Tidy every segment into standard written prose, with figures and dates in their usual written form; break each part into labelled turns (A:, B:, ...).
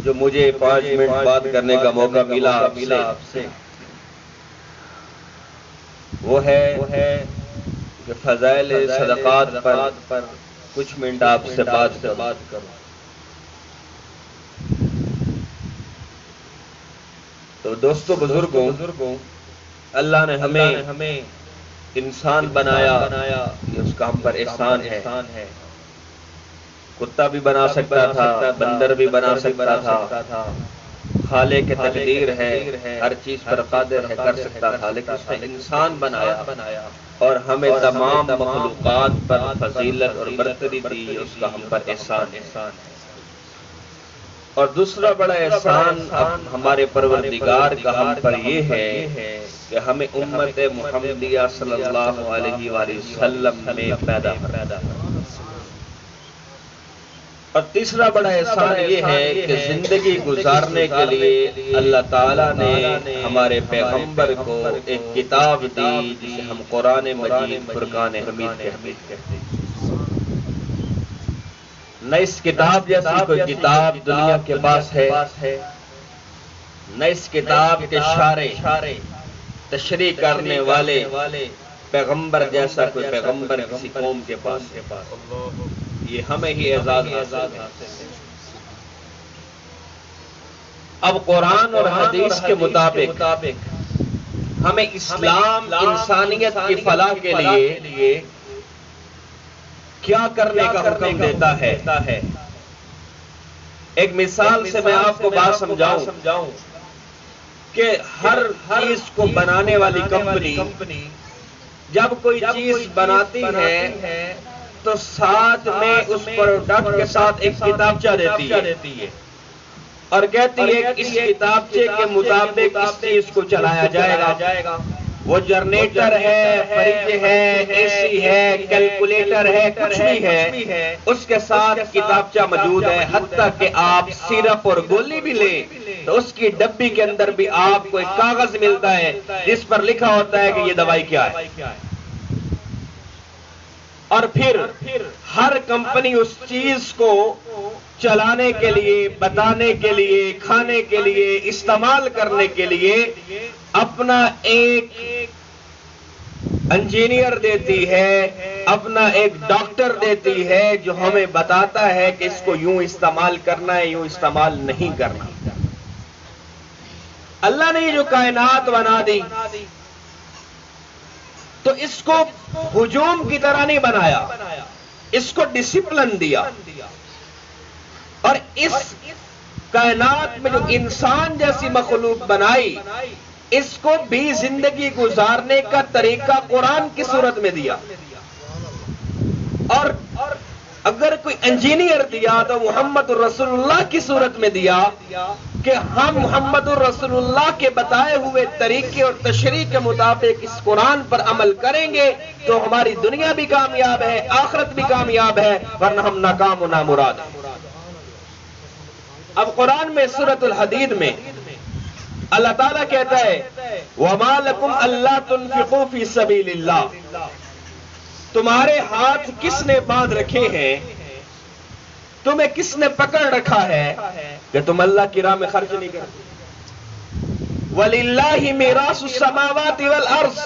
A: جو مجھے 5 منٹ بات کرنے کا موقع ملا آپ سے، وہ ہے کہ فضائل صدقات پر کچھ منٹ آپ سے بات کروں۔ تو دوستو بزرگوں، اللہ نے ہمیں انسان بنایا، یہ اس کا ہم پر احسان ہے۔ کتا بھی بنا سکتا تھا، بندر بھی بنا سکتا تھا، خالق کی تقدیر ہے، ہر چیز پر قادر ہے، کر سکتا تھا، لیکن اس نے انسان بنایا اور ہمیں تمام مخلوقات پر فضیلت اور برتری دی، اس کا ہم پر احسان ہے۔ اور دوسرا بڑا احسان ہمارے پروردگار کا ہم پر یہ ہے کہ ہمیں امت محمدیہ صلی اللہ علیہ وآلہ وسلم میں پیدا کر۔ اور تیسرا بڑا احسان یہ ہے کہ زندگی گزارنے کے لیے اللہ تعالیٰ نے ہمارے پیغمبر کو ایک کتاب دی، جسے ہم قرآن مجید فرقان حمید کہتے ہیں۔ نہ اس کتاب جیسی کوئی کتاب دنیا کے پاس ہے، نہ اس کتاب کے شارح تشریح کرنے والے پیغمبر جیسا کوئی پیغمبر کسی قوم کے پاس ہے۔ یہ ہمیں ہی اعزاز حاصل ہے۔ اب قرآن اور حدیث کے مطابق ہمیں اسلام انسانیت کی فلاح کے لیے کیا کرنے کا حکم دیتا ہے۔ ایک مثال سے میں آپ کو بات سمجھاؤں کہ ہر چیز کو بنانے والی کمپنی جب کوئی چیز بناتی ہے تو ساتھ میں اس پروڈکٹ کے ساتھ ایک کتابچہ دیتی ہے اور کہتی ہے کہ اس کتابچے کے مطابق اس چیز کو چلایا جائے گا۔ وہ جنریٹر ہے، فریج ہے، اے سی ہے، کیلکولیٹر ہے، کچھ بھی ہے، اس کے ساتھ کتابچہ موجود ہے۔ حتیٰ کہ آپ سیرپ اور گولی بھی لیں تو اس کی ڈبی کے اندر بھی آپ کو ایک کاغذ ملتا ہے جس پر لکھا ہوتا ہے کہ یہ دوائی کیا ہے۔ اور پھر ہر کمپنی اس چیز کو چلانے کے لیے، بتانے کے لیے، کھانے کے لیے، استعمال کرنے کے لیے اپنا ایک انجینئر دیتی ہے، اپنا ایک ڈاکٹر دیتی ہے جو ہمیں بتاتا ہے کہ اس کو یوں استعمال کرنا ہے، یوں استعمال نہیں کرنا۔ اللہ نے یہ جو کائنات بنا دی تو اس کو ہجوم کی طرح نہیں بنایا، اس کو ڈسپلن دیا۔ اور اس کائنات میں جو انسان جیسی مخلوق بنائی، اس کو بھی زندگی گزارنے کا طریقہ قرآن کی صورت میں دیا۔ اور اگر کوئی انجینئر دیا تو محمد الرسول اللہ کی صورت میں دیا کہ ہم محمد الرسول اللہ کے بتائے ہوئے طریقے اور تشریح کے مطابق اس قرآن پر عمل کریں گے تو ہماری دنیا بھی کامیاب ہے، آخرت بھی کامیاب ہے، ورنہ ہم ناکام و نامراد ہیں۔ اب قرآن میں سورۃ الحدید میں اللہ تعالیٰ کہتا ہے وَمَا لَكُمْ أَلَّا تُنْفِقُوا فِي سَبِيلِ اللَّهِ، تمہارے ہاتھ کس نے باندھ رکھے ہیں، تمہیں کس نے پکڑ رکھا ہے کہ تم اللہ کی راہ میں خرچ نہیں کرتے۔ وَلِلَّهِ مِيرَاثُ السَّمَاوَاتِ وَالْأَرْضِ،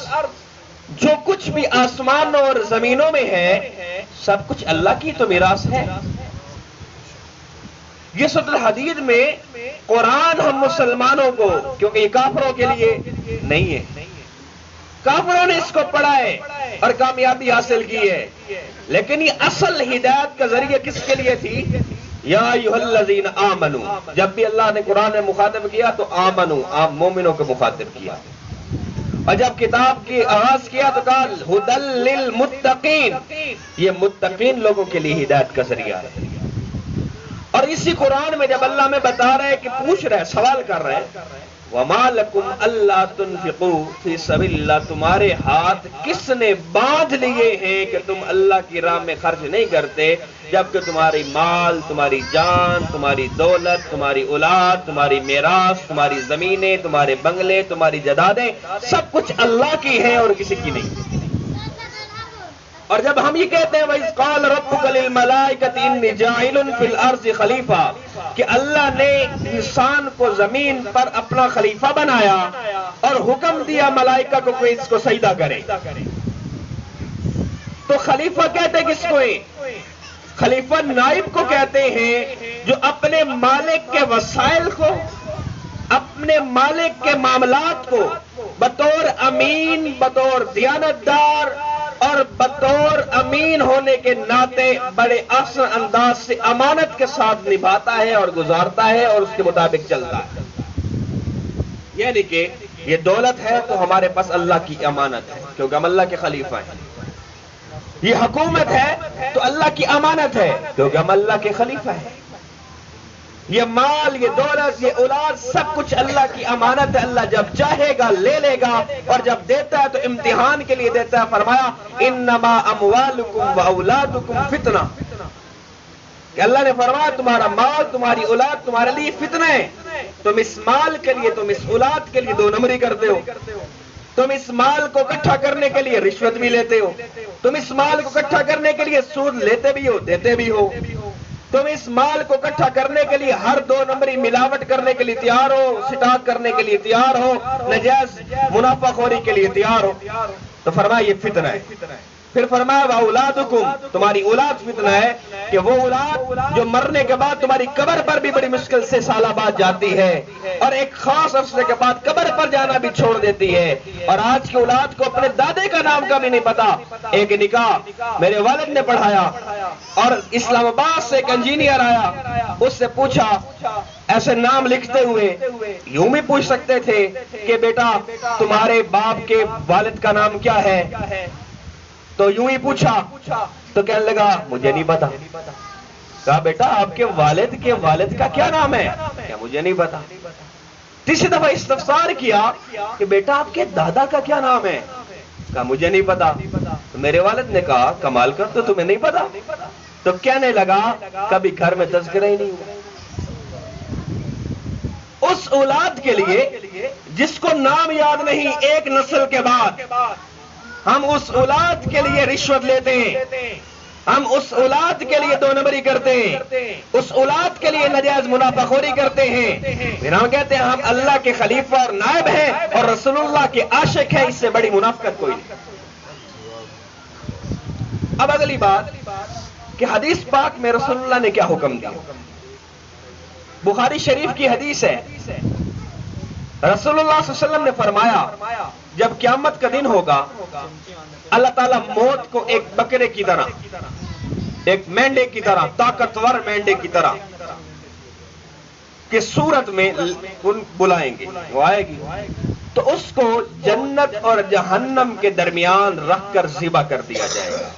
A: جو کچھ بھی آسمانوں اور زمینوں میں ہے سب کچھ اللہ کی تو میراث ہے۔ یہ سورۃ الحدید میں قرآن ہم مسلمانوں کو، کیونکہ یہ کافروں کے لیے نہیں ہے، کافروں نے اس کو پڑھا ہے اور کامیابی حاصل کی ہے، لیکن یہ اصل ہدایت کا ذریعہ کس کے لیے تھی؟ یا ایھا الذین آمنوا، جب بھی اللہ نے قرآن میں مخاطب کیا تو آمنو، آپ مومنوں کو مخاطب کیا، اور جب کتاب کی آغاز کیا تو کہا ھدی للمتقین، یہ متقین لوگوں کے لیے ہدایت کا ذریعہ ہے۔ اور اسی قرآن میں جب اللہ میں بتا رہے کہ پوچھ رہے، سوال کر رہے وَمَا لَكُمْ أَلَّا تُنْفِقُوا فِي سَبِيلِ اللَّهِ، تمہارے ہاتھ کس نے باندھ لیے ہیں کہ تم اللہ کی راہ میں خرچ نہیں کرتے، جبکہ تمہاری مال، تمہاری جان، تمہاری دولت، تمہاری اولاد، تمہاری میراث، تمہاری زمینیں، تمہارے بنگلے، تمہاری جائیدادیں سب کچھ اللہ کی ہیں اور کسی کی نہیں۔ اور جب ہم یہ کہتے ہیں وَإِذْ قَالَ رَبُّكَ لِلْمَلَائِكَةِ إِنِّي جَاعِلٌ فِي الْأَرْضِ خَلِيفَةً کہ اللہ نے انسان کو زمین پر اپنا خلیفہ بنایا اور حکم دیا ملائکہ کو کہ اس کو سجدہ کرے، تو خلیفہ کہتے کس کو ہیں؟ خلیفہ نائب کو کہتے ہیں جو اپنے مالک کے وسائل کو، اپنے مالک کے معاملات کو بطور امین، بطور دیانتدار اور بطور امین ہونے کے ناطے بڑے احسن انداز سے امانت کے ساتھ نبھاتا ہے اور گزارتا ہے اور اس کے مطابق چلتا ہے۔ یعنی کہ یہ دولت ہے تو ہمارے پاس اللہ کی امانت ہے کیونکہ ہم اللہ کے خلیفہ ہیں، یہ حکومت ہے تو اللہ کی امانت ہے کیونکہ ہم اللہ کے خلیفہ ہیں، یہ مال، یہ دولت، یہ اولاد سب کچھ اللہ کی امانت ہے۔ اللہ جب چاہے گا لے لے گا اور جب دیتا ہے تو امتحان کے لیے دیتا ہے۔ فرمایا انما اموالکم واولادکم فتنہ، کہ اللہ نے فرمایا تمہارا مال، تمہاری اولاد تمہارے لیے فتنہ ہے، تم اس مال کے لیے، تم اس اولاد کے لیے دو نمبری کرتے ہو، تم اس مال کو اکٹھا کرنے کے لیے رشوت بھی لیتے ہو، تم اس مال کو اکٹھا کرنے کے لیے سود لیتے بھی ہو دیتے بھی ہو، تم اس مال کو اکٹھا کرنے کے لیے ہر دو نمبری ملاوٹ کرنے کے لیے تیار ہو، سٹاک کرنے کے لیے تیار ہو، نجائز منافع خوری کے لیے تیار ہو، تو فرمایا یہ فتنہ ہے۔ پھر فرمایا وَأَوْلَادُكُمْ، تمہاری اولاد فتنہ ہے کہ وہ اولاد جو مرنے کے بعد تمہاری قبر پر بھی بڑی مشکل سے سالہ بعد جاتی ہے اور ایک خاص عرصے کے بعد قبر پر جانا بھی چھوڑ دیتی ہے۔ اور آج کی اولاد کو اپنے دادے کا نام کا بھی نہیں پتا۔ ایک نکاح میرے والد نے پڑھایا اور اسلام آباد سے ایک انجینئر آیا، اس سے پوچھا ایسے نام لکھتے ہوئے، یوں بھی پوچھ سکتے تھے کہ بیٹا تمہارے باپ کے والد کا نام کیا ہے، تو یوں ہی پوچھا تو کہنے لگا مجھے نہیں پتا۔ کہا بیٹا آپ کے والد کا کیا نام ہے؟ کیا مجھے نہیں پتا۔ تیسری دفعہ استفسار کیا کہ بیٹا آپ کے دادا کا کیا نام ہے؟ کہا مجھے نہیں پتا۔ تو میرے والد نے کہا کمال کر، تو تمہیں نہیں پتا؟ تو کہنے لگا کبھی گھر میں تذکرہ ہی نہیں ہوا۔ اس اولاد کے لیے جس کو نام یاد نہیں، ایک نسل کے بعد ہم اس اولاد کے لیے رشوت لیتے ہیں، ہم اس اولاد کے لیے دو نمبری کرتے ہیں، اس اولاد کے لیے نجائز منافع خوری کرتے ہیں، پھر ہم کہتے ہیں ہم اللہ کے خلیفہ اور نائب ہیں اور رسول اللہ کے عاشق ہیں، اس سے بڑی منافقت کوئی نہیں۔ اب اگلی بات کہ حدیث پاک میں رسول اللہ نے کیا حکم دیا۔ بخاری شریف کی حدیث ہے، رسول اللہ صلی اللہ علیہ وسلم نے فرمایا جب قیامت کا دن ہوگا اللہ تعالیٰ موت کو ایک بکرے کی طرح، ایک مینڈے کی طرح، طاقتور مینڈے کی طرح کہ صورت میں بلائیں گے، وہ آئے گی تو اس کو جنت اور جہنم کے درمیان رکھ کر ذبح کر دیا جائے گا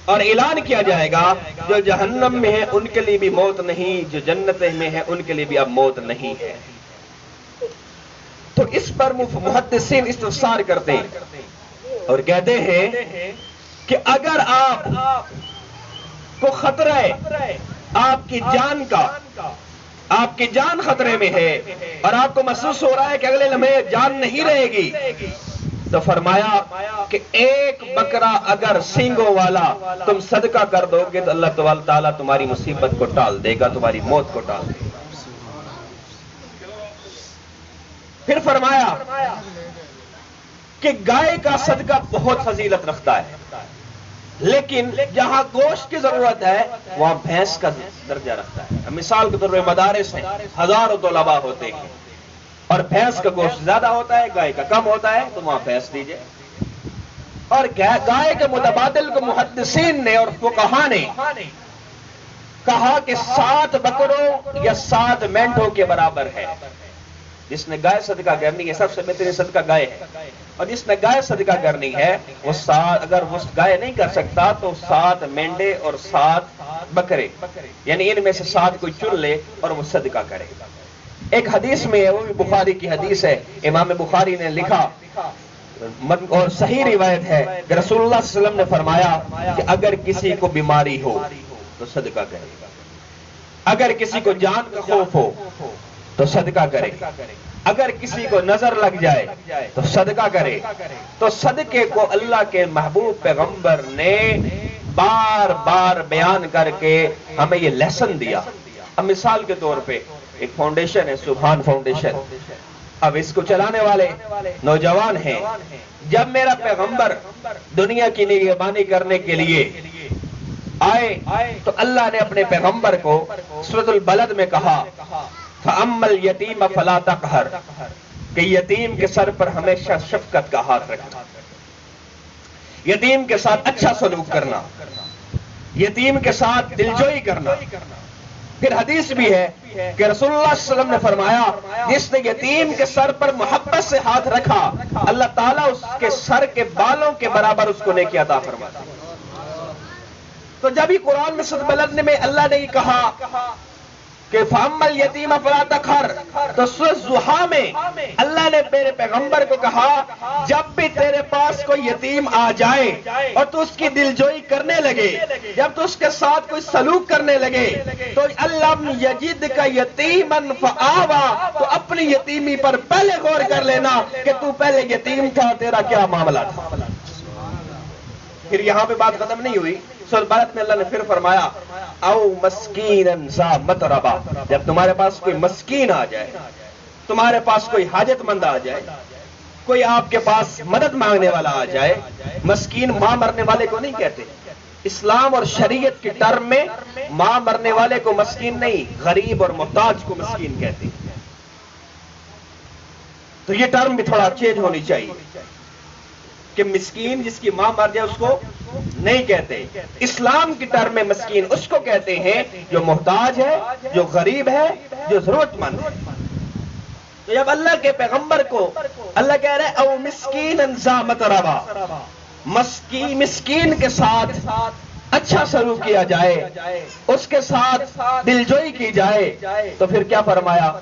A: اور اعلان کیا جائے گا جو جہنم میں ہے ان کے لیے بھی موت نہیں، جو جنت میں ہے ان کے لیے بھی اب موت نہیں ہے۔ تو اس پر محدثین استفسار کرتے ہیں اور کہتے ہیں کہ اگر آپ کو خطرہ ہے آپ کی جان کا، آپ کی جان خطرے میں ہے اور آپ کو محسوس ہو رہا ہے کہ اگلے لمحے جان نہیں رہے گی، تو فرمایا کہ ایک بکرا اگر سینگوں والا تم صدقہ کر دو گے تو اللہ تعالیٰ تمہاری مصیبت کو ٹال دے گا، تمہاری موت کو ٹال دے گا۔ پھر فرمایا کہ گائے کا صدقہ بہت فضیلت رکھتا ہے، لیکن جہاں گوشت کی ضرورت ہے وہاں بھینس کا درجہ رکھتا ہے۔ مثال کے طور پر مدارس ہیں، ہزاروں طلباء ہوتے ہیں اور بھینس کا گوشت زیادہ ہوتا ہے، گائے کا کم ہوتا ہے، تو وہاں بھینس دیجئے۔ اور گائے کے متبادل کو محدثین نے اور فقہاء نے کہا کہ 7 بکروں یا 7 مینڈوں کے برابر ہے۔ جس نے گائے صدقہ کرنی ہے، سب سے بہترین صدقہ گائے ہے، اور جس نے گائے صدقہ کرنی ہے وہ 7، اگر وہ گائے نہیں کر سکتا تو 7 مینڈے اور 7 بکرے، یعنی ان میں سے 7 کوئی چن لے اور وہ صدقہ کرے۔ ایک حدیث میں ہے، وہ بھی بخاری کی حدیث ہے، امام بخاری نے لکھا اور صحیح روایت ہے کہ رسول اللہ صلی اللہ علیہ وسلم نے فرمایا کہ اگر کسی کو بیماری ہو تو صدقہ کرے، اگر کسی کو جان کا خوف ہو تو صدقہ کرے، اگر کسی کو نظر لگ جائے تو صدقہ کرے. تو صدقے کو اللہ کے محبوب پیغمبر نے بار بار بیان کر کے ہمیں یہ لیسن دیا. اب مثال کے طور پہ ایک فاؤنڈیشن ہے سبحان فاؤنڈیشن. اب اس کو چلانے والے نوجوان ہیں. جب میرا پیغمبر دنیا کی نگہبانی کرنے کے لیے آئے تو اللہ نے اپنے پیغمبر کو سورۃ البلد میں کہا فَأَمَّا الْيَتِيمَ فَلَا تَقْهَرْ کہ یتیم کے سر پر ہمیشہ شفقت کا ہاتھ رکھنا، یتیم کے ساتھ اچھا سلوک کرنا، یتیم کے ساتھ دلجوئی کرنا. پھر حدیث بھی ہے کہ رسول اللہ صلی اللہ علیہ وسلم نے فرمایا جس نے یتیم کے سر پر محبت سے ہاتھ رکھا اللہ تعالیٰ اس کے سر کے بالوں کے برابر اس کو نیکی عطا فرماتا. تو جب ہی قرآن میں سورۃ البلد میں اللہ نے یہ کہا کہ فَأَمَّا الْيَتِيمَ فَلَا تَقْهَرْ تو سورۃ الضحیٰ میں اللہ نے میرے پیغمبر کو کہا جب بھی تیرے پاس کوئی یتیم آ جائے اور تو اس کی دلجوئی کرنے لگے، جب تو اس کے ساتھ کوئی سلوک کرنے لگے تو اللہ یجدک یتیما فآویٰ تو اپنی یتیمی پر پہلے غور کر لینا کہ تو پہلے یتیم تھا، تیرا کیا معاملہ تھا. پھر یہاں پہ بات ختم نہیں ہوئی. سورۃ البلد میں اللہ نے پھر فرمایا او مسکینا ذا متربہ جب تمہارے پاس کوئی مسکین آ جائے، تمہارے پاس کوئی حاجت مند آ جائے، کوئی آپ کے پاس مدد مانگنے والا آ جائے. مسکین ماں مرنے والے کو نہیں کہتے. اسلام اور شریعت کی ٹرم میں ماں مرنے والے کو مسکین نہیں، غریب اور محتاج کو مسکین کہتے ہیں. تو یہ ٹرم بھی تھوڑا چینج ہونی چاہیے کہ مسکین جس کی ماں مر جائے اس کو نہیں کہتے. اسلام کی ٹرم میں مسکین اس کو کہتے ہیں جو محتاج ہے، جو غریب ہے، جو ضرورت مند ہے. تو جب اللہ کے پیغمبر کو اللہ کہہ رہے او مسکینا ذا متربہ مسکین کے ساتھ اچھا سلوک کیا جائے، اس کے ساتھ دلجوئی کی جائے تو پھر کیا فرمایا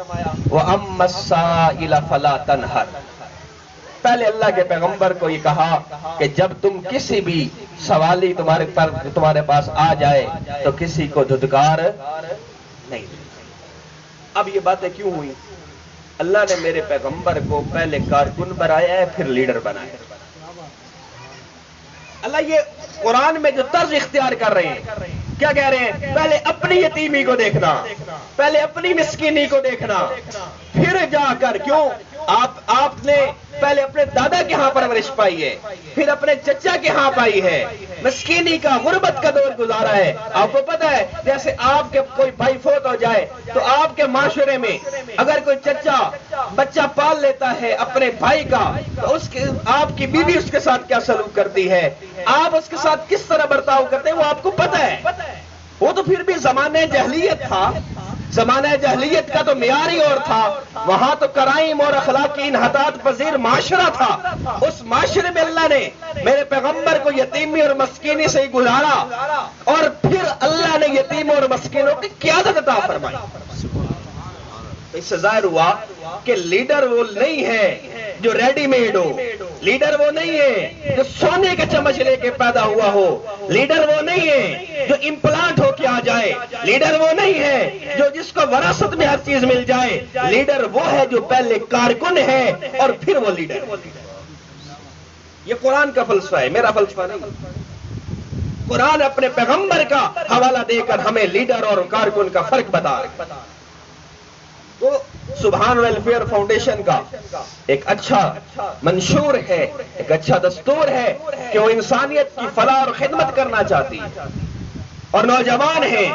A: وَأَمَّا السَّائِلَ فَلَا تَنْهَرْ پہلے اللہ کے پیغمبر کو یہ کہا کہ جب تم کسی بھی سوالی تمہارے پاس آ جائے تو کسی کو دھتکار نہیں. اب یہ باتیں کیوں ہوئی؟ اللہ نے میرے پیغمبر کو پہلے کارکن بنایا ہے پھر لیڈر بنایا ہے. اللہ یہ قرآن میں جو طرز اختیار کر رہے ہیں کیا کہہ رہے ہیں؟ پہلے اپنی یتیمی کو دیکھنا، پہلے اپنی مسکینی کو دیکھنا، پھر جا کر کیوں آپ نے پہلے اپنے دادا کے ہاں پرورش پائی ہے، پھر اپنے چچا کے ہاں پائی ہے، مسکینی کا غربت کا دور گزارا ہے. آپ کو پتا ہے جیسے آپ کے کوئی بھائی فوت ہو جائے تو آپ کے معاشرے میں اگر کوئی چچا بچہ پال لیتا ہے اپنے بھائی کا تو آپ کی بیوی اس کے ساتھ کیا سلوک کرتی ہے، آپ اس کے ساتھ کس طرح برتاؤ کرتے ہیں وہ آپ کو پتا ہے. وہ تو پھر بھی زمانہ جہلیت تھا، زمانہ جہلیت کا تو معیار ہی اور تھا. وہاں تو کرائم اور اخلاقی انحطاط پذیر معاشرہ تھا. اس معاشرے میں اللہ نے میرے پیغمبر کو یتیمی اور مسکینی سے ہی گزارا اور پھر اللہ نے یتیم اور مسکینوں کی قیادت عطا فرمائی. اس سے ظاہر ہوا کہ لیڈر وہ نہیں ہے جو ریڈی میڈ ہو، لیڈر وہ نہیں ہے جو سونے کا چمچ لے کے پیدا ہوا ہو، لیڈر وہ نہیں ہے جو امپلانٹ ہو کے آ جائے، لیڈر وہ نہیں ہے جو جس کو وراثت میں ہر چیز مل جائے. لیڈر وہ ہے جو پہلے کارکن ہے اور پھر وہ لیڈر. یہ قرآن کا فلسفہ ہے، میرا فلسفہ نہیں. قرآن اپنے پیغمبر کا حوالہ دے کر ہمیں لیڈر اور کارکن کا فرق بتا رہا ہے. تو سبحان ویلفیئر فاؤنڈیشن کا ایک اچھا منشور ہے، ایک اچھا دستور ہے کہ وہ انسانیت کی فلاح اور خدمت کرنا چاہتی ہے. اور نوجوان ہیں،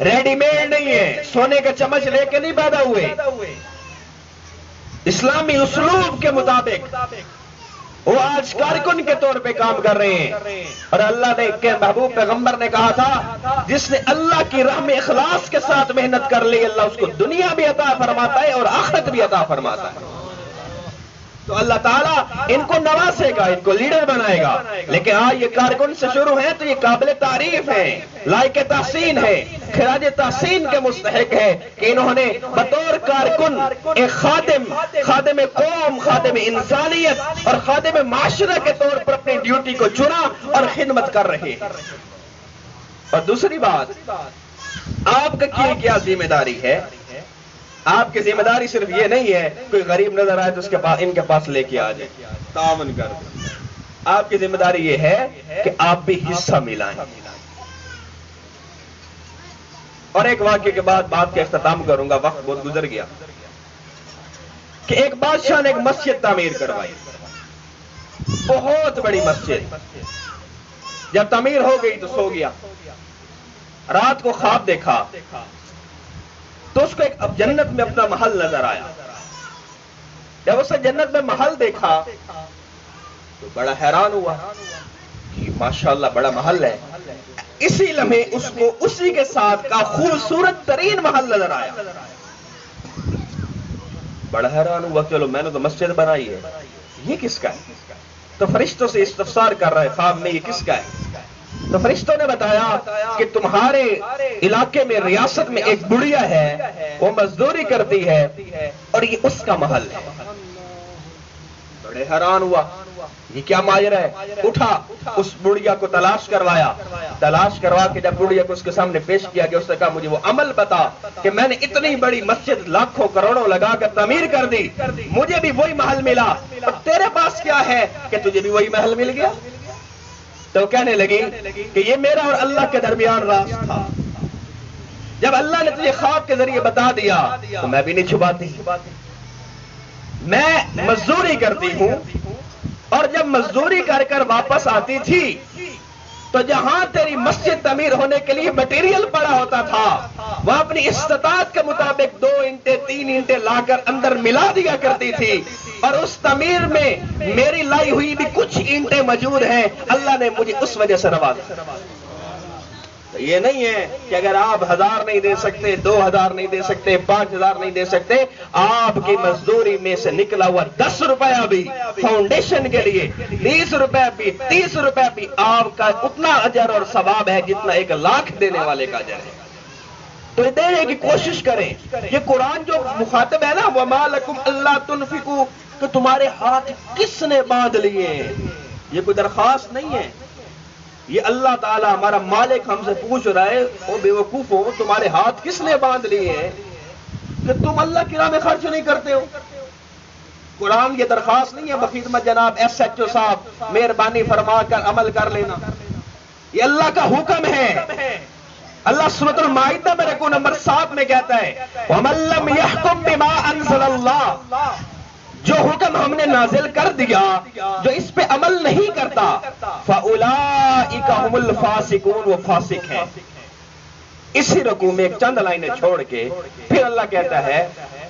A: ریڈی میڈ نہیں ہے، سونے کا چمچ لے کے نہیں پیدا ہوئے، اسلامی اسلوب کے مطابق وہ آج کارکن کے طور پہ کام کر رہے ہیں. اور اللہ نے کے محبوب پیغمبر نے کہا تھا جس نے اللہ کی راہ میں اخلاص کے ساتھ محنت کر لی اللہ اس کو دنیا بھی عطا فرماتا ہے اور آخرت بھی عطا فرماتا ہے. تو اللہ تعالیٰ ان کو نوازے گا، ان کو لیڈر بنائے گا. لیکن آج یہ کارکن سے شروع ہیں تو یہ قابل تعریف ہیں، لائق تحسین ہے، خراج تحسین کے مستحق ہے کہ انہوں نے بطور کارکن ایک خادم قوم، خادم انسانیت اور خادم معاشرہ کے طور پر اپنی ڈیوٹی کو چنا اور خدمت کر رہے ہیں. اور دوسری بات، آپ کا کیا ذمہ داری ہے؟ آپ کی ذمہ داری صرف یہ نہیں ہے کوئی غریب نظر آئے تو اس کے پاس ان کے پاس لے کے آ جائے تعاون کر دیں. آپ کی ذمہ داری یہ ہے کہ آپ بھی حصہ ملائیں. اور ایک واقعے کے بعد بات کا اختتام کروں گا، وقت بہت گزر گیا، کہ ایک بادشاہ نے ایک مسجد تعمیر کروائی، بہت بڑی مسجد. جب تعمیر ہو گئی تو سو گیا. رات کو خواب دیکھا تو اس کو ایک جنت میں اپنا محل نظر آیا. جب اس نے جنت میں محل دیکھا تو بڑا حیران ہوا کہ ماشاءاللہ بڑا محل ہے. اسی لمحے اس کو اسی کے ساتھ کا خوبصورت ترین محل نظر آیا. بڑا حیران ہوا، چلو میں نے تو مسجد بنائی ہے، یہ کس کا ہے؟ تو فرشتوں سے استفسار کر رہے خواب میں، یہ کس کا ہے؟ تو فرشتوں نے بتایا کہ تمہارے علاقے میں ریاست میں ایک بڑھیا ہے، وہ مزدوری کرتی ہے اور یہ اس کا محل ہے. بڑے حیران ہوا، یہ کیا ماجرا ہے؟ اٹھا اس بڑھیا کو تلاش کروایا. تلاش کروا کے جب بڑھیا کو اس کے سامنے پیش کیا کہ اس نے کہا مجھے وہ عمل بتا کہ میں نے اتنی بڑی مسجد لاکھوں کروڑوں لگا کر تعمیر کر دی، مجھے بھی وہی محل ملا، اور تیرے پاس کیا ہے کہ تجھے بھی وہی محل مل گیا؟ تو کہنے لگی کہ یہ میرا اور اللہ کے درمیان راز تھا. جب اللہ نے تجھے خواب کے ذریعے بتا دیا تو میں بھی نہیں چھپاتی. میں مزدوری کرتی ہوں، اور جب مزدوری کر کر واپس آتی تھی تو جہاں تیری مسجد تعمیر ہونے کے لیے مٹیریل پڑا ہوتا تھا وہ اپنی استطاعت کے مطابق 2 اینٹیں 3 اینٹیں لا کر اندر ملا دیا کرتی تھی، اور اس تعمیر میں میری لائی ہوئی بھی کچھ اینٹیں موجود ہیں. اللہ نے مجھے اس وجہ سے نوازا. یہ نہیں ہے کہ اگر آپ 1000 نہیں دے سکتے، 2000 نہیں دے سکتے، 5000 نہیں دے سکتے، آپ کی مزدوری میں سے نکلا ہوا 10 روپیہ بھی فاؤنڈیشن کے لیے، 20 روپے بھی، 30 روپے بھی آپ کا اتنا اجر اور ثواب ہے جتنا 1 لاکھ دینے والے کا اجر ہے. تو یہ دینے کی کوشش کریں. یہ قرآن جو مخاطب ہے نا، وَمَا لَكُمْ أَلَّا تُنْفِقُوا، کہ تمہارے ہاتھ کس نے باندھ لیے، یہ کوئی درخواست نہیں ہے. یہ اللہ تعالیٰ ہمارا مالک ہم سے پوچھ رہا ہے، او بے وقوف ہو، تمہارے ہاتھ کس نے باندھ لیے ہیں کہ تم اللہ کی راہ میں خرچ نہیں کرتے ہو؟ قرآن یہ درخواست نہیں ہے بخدمت جناب SHO صاحب مہربانی فرما کر عمل کر لینا. یہ اللہ کا حکم ہے. اللہ سورۃ المائدہ میں رکوع نمبر 7 میں کہتا ہے وَمَن لَّمْ يَحْكُم بِمَا أَنزَلَ اللَّهُ، جو حکم ہم نے نازل کر دیا جو اس پہ عمل نہیں کرتا فَأُولَٰئِكَ هُمُ الْفَاسِقُونَ، وہ فاسق ہیں. اسی رکوع میں ایک چند لائنیں چھوڑ کے پھر اللہ کہتا ہے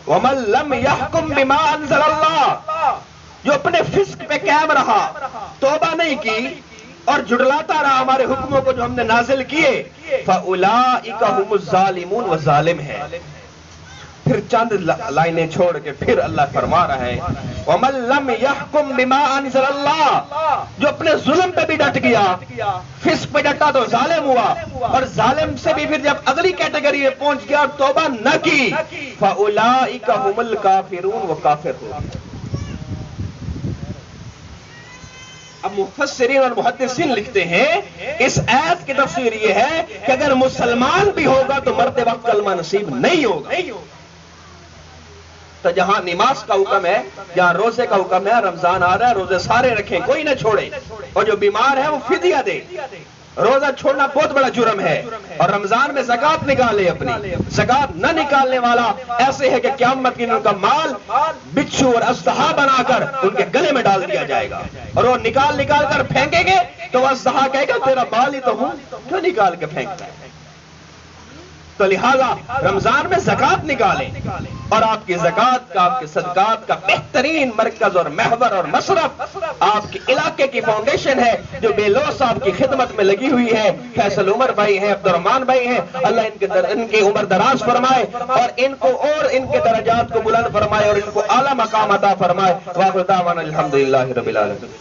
A: وَمَن لَّمْ يَحْكُم بِمَا أَنزَلَ اللَّهُ، جو اپنے فسق پہ قائم رہا، توبہ نہیں کی اور جھٹلاتا رہا ہمارے حکموں کو جو ہم نے نازل کیے، فَأُولَٰئِكَ هُمُ الظَّالِمُونَ، وہ ظالم ہیں. پھر چند لائنیں چھوڑ کے پھر اللہ فرما رہا ہے وَمَن لَّمْ يَحْكُم بِمَا أَنزَلَ اللَّهُ، جو اپنے ظلم پہ بھی ڈٹ گیا، فسق پہ ڈٹا تو ظالم ہوا، اور ظالم سے بھی پھر جب اگلی کیٹیگری میں پہنچ گیا اور توبہ نہ کی، فَأُولَٰئِكَ هُمُ الْكَافِرُونَ، وہ کافر ہو. اب مفسرین اور محدثین لکھتے ہیں اس آیت کی تفسیر یہ ہے کہ اگر مسلمان بھی ہوگا تو مرتے وقت کلمہ نصیب نہیں ہوگا. تو جہاں نماز کا حکم ہے، جہاں روزے کا حکم ہے، رمضان آ رہا ہے، روزے سارے رکھیں، کوئی نہ چھوڑے، اور جو بیمار ہے وہ فدیہ دے. روزہ چھوڑنا بہت بڑا جرم ہے، اور رمضان میں زکوٰۃ نکالے. اپنی زکوٰۃ نہ نکالنے والا ایسے ہے کہ قیامت کے دن ان کا مال بچھو اور اژدہا بنا کر ان کے گلے میں ڈال دیا جائے گا، اور وہ نکال کر پھینکیں گے تو وہ اژدہا کہے گا تیرا بال ہی تو ہوں، کیوں نکال کے پھینکتا ہے؟ تو لہذا رمضان میں زکوٰۃ نکالیں، اور آپ کی زکوٰۃ کا، آپ کے صدقات کا بہترین مرکز اور محور اور مصرف آپ کے علاقے کی فاؤنڈیشن ہے جو بے لوث آپ کی خدمت میں لگی ہوئی ہے. فیصل عمر بھائی ہیں، عبدالرحمان بھائی ہیں، اللہ ان کی عمر دراز فرمائے اور ان کو اور ان کے درجات کو بلند فرمائے اور ان کو اعلیٰ مقام عطا فرمائے. وآخر دعوانا الحمدللہ رب العالمین.